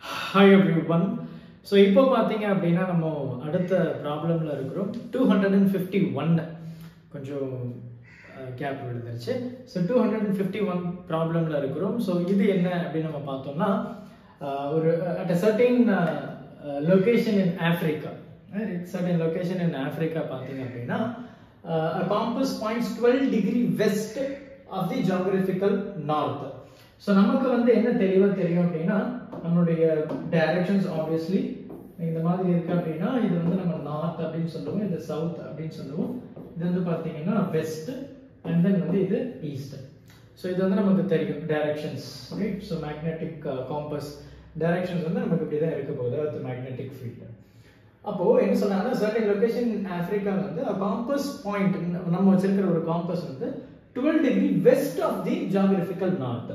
Hi everyone. So இப்போ பாத்தீங்க அப்படினா நம்ம அடுத்த ப்ராப்ளம்ல இருக்கிறோம் 251 கொஞ்சம் கேப் விழுந்துருச்சு. So 251 ப்ராப்ளம்ல இருக்கிறோம். So இது என்ன அப்படி நம்ம பார்த்தோம்னா ஒரு at a certain location in Africa, right? Certain location in Africa பாத்தீங்க அப்படினா a compass points 12 degree west of the geographical north. So நமக்கு வந்து என்ன தெளிவா தெரியும் அப்படினா நம்மளுடைய டைரக்ஷன்ஸ் obviously இந்த மாதிரி இருக்கு அப்படினா இது வந்து நம்ம நார்த் அப்படினு சொல்லுவோம், இது சவுத் அப்படினு சொல்லுவோம், இது வந்து பாத்தீங்கன்னா வெஸ்ட் and then வந்து இது ஈஸ்ட். சோ இது வந்து நமக்கு தெரியும் directions, right? So magnetic compass directions வந்து நமக்கு இப்படி தான் இருக்க போகுது அது மேக்னெட்டிக் ஃபீல்ட். அப்போ என்ன சொல்றாங்கன்னா certain location in Africa வந்து a compass point நம்ம வச்சிருக்கிற ஒரு காம்பஸ் வந்து 12 degree west of the geographical north.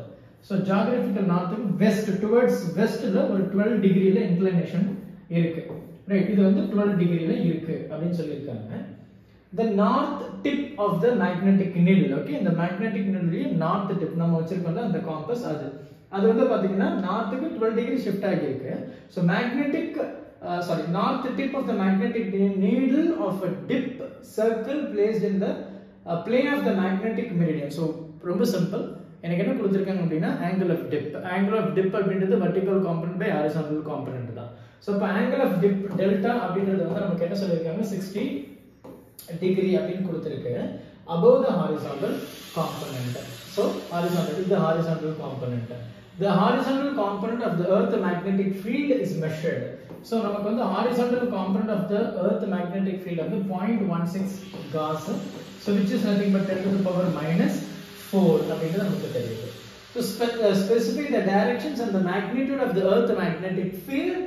So geographical north west towards west ல ஒரு 12 degree ல inclination இருக்கு, ரைட்? இது வந்து 12 degree ல இருக்கு அப்படினு சொல்லிருக்காங்க. The north tip of the magnetic needle, okay? இந்த magnetic needle north tip நம்ம வச்சிருக்கோம்ல அந்த காம்பஸ் அது வந்து பாத்தீங்கன்னா நார்த்துக்கு 12 degree ஷிஃப்ட் ஆகி இருக்கு. So magnetic north tip of the magnetic needle of a dip circle placed in the plane of the magnetic meridian. So ரொம்ப simple. எனக்கு என்ன கொடுத்திருக்காங்க அப்படினா angle of dip அப்படின்றது vertical component by horizontal component தான். So இப்போ angle of dip delta அப்படின்றது வந்து நமக்கு என்ன சொல்லிருக்காங்க 60 degree அப்படினு கொடுத்திருக்கு above the horizontal component. So horizontal is the horizontal component. The horizontal component of the earth magnetic field is measured. So நமக்கு வந்து horizontal component of the earth magnetic field வந்து 0.16 Gauss, so which is nothing but 10 to the power minus 4 அப்படின்றது நமக்கு தெரியுது. To specify the directions and the magnitude of the earth magnetic field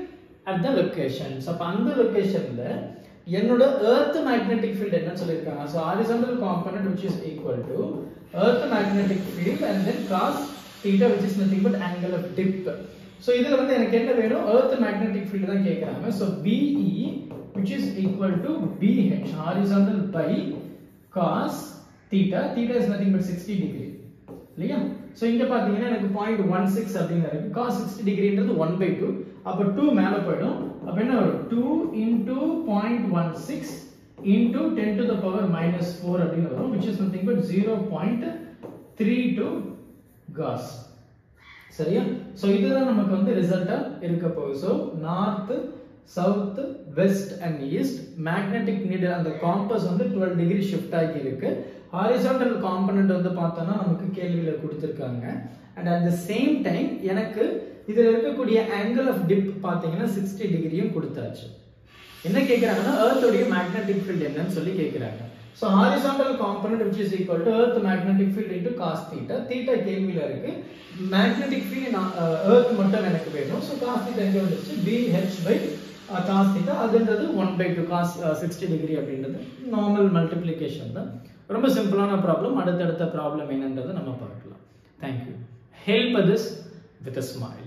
at the location. So அப்ப அந்த லொகேஷன்ல என்னோட earth magnetic field என்ன சொல்லிருக்காங்க? So horizontal component which is equal to earth magnetic field and then cos theta which is nothing but angle of dip. So இதுல வந்து எனக்கு என்ன வேணும்? earth magnetic field தான் கேக்குறாங்க. So BE which is equal to BH horizontal by cos theta is nothing but 60 degree இல்லையா? So இங்க பாத்தீங்கன்னா எனக்கு 0.16 அப்படிங்க இருக்கு. cos 60 டிகிரின்றது 1/2. அப்ப 2 மேல போய்டும். அப்ப என்ன வரும்? 2 into 0.16 into 10 to the power minus 4 அப்படிங்க வரும், which is nothing but 0.32 Gauss. சரியா? சோ இதுதான் நமக்கு வந்து ரிசல்ட்டா இருக்க போகுது. So north, south, west and east magnetic needle அந்த காம்பஸ் வந்து 12 டிகிரி ஷிஃப்ட் ஆகி இருக்கு. ஹாரிசான்டல் காம்பனன்ட் வந்து பார்த்தோம்னா நமக்கு கேள்வியில கொடுத்திருக்காங்க. And at the same time எனக்கு இதுல இருக்கக்கூடிய ஆங்கிள் ஆஃப் டிப் பாத்தீங்கன்னா 60 டிகிரியும் கொடுத்தாச்சு. என்ன கேக்குறாங்கன்னா எர்த் உடைய மேக்னெட்டிக் ஃபீல்ட் என்னன்னு சொல்லி கேக்குறாங்க. So horizontal component which is equal to earth magnetic field into cos theta. Theta கேள்வியில இருக்கு. Magnetic field earth மட்டும் எனக்கு வேணும். So cos theta எங்க வந்துச்சு? BH by cos theta. அதுன்றது 1/2 cos 60 degree அப்படின்றது நார்மல் மல்டிப்ளிகேஷன் தான். ரொம்ப சிம்பிளான ப்ராப்ளம். அடுத்த ப்ராப்ளம் என்னன்றதை நம்ம பார்க்கலாம். Thank you. Help this with a smile.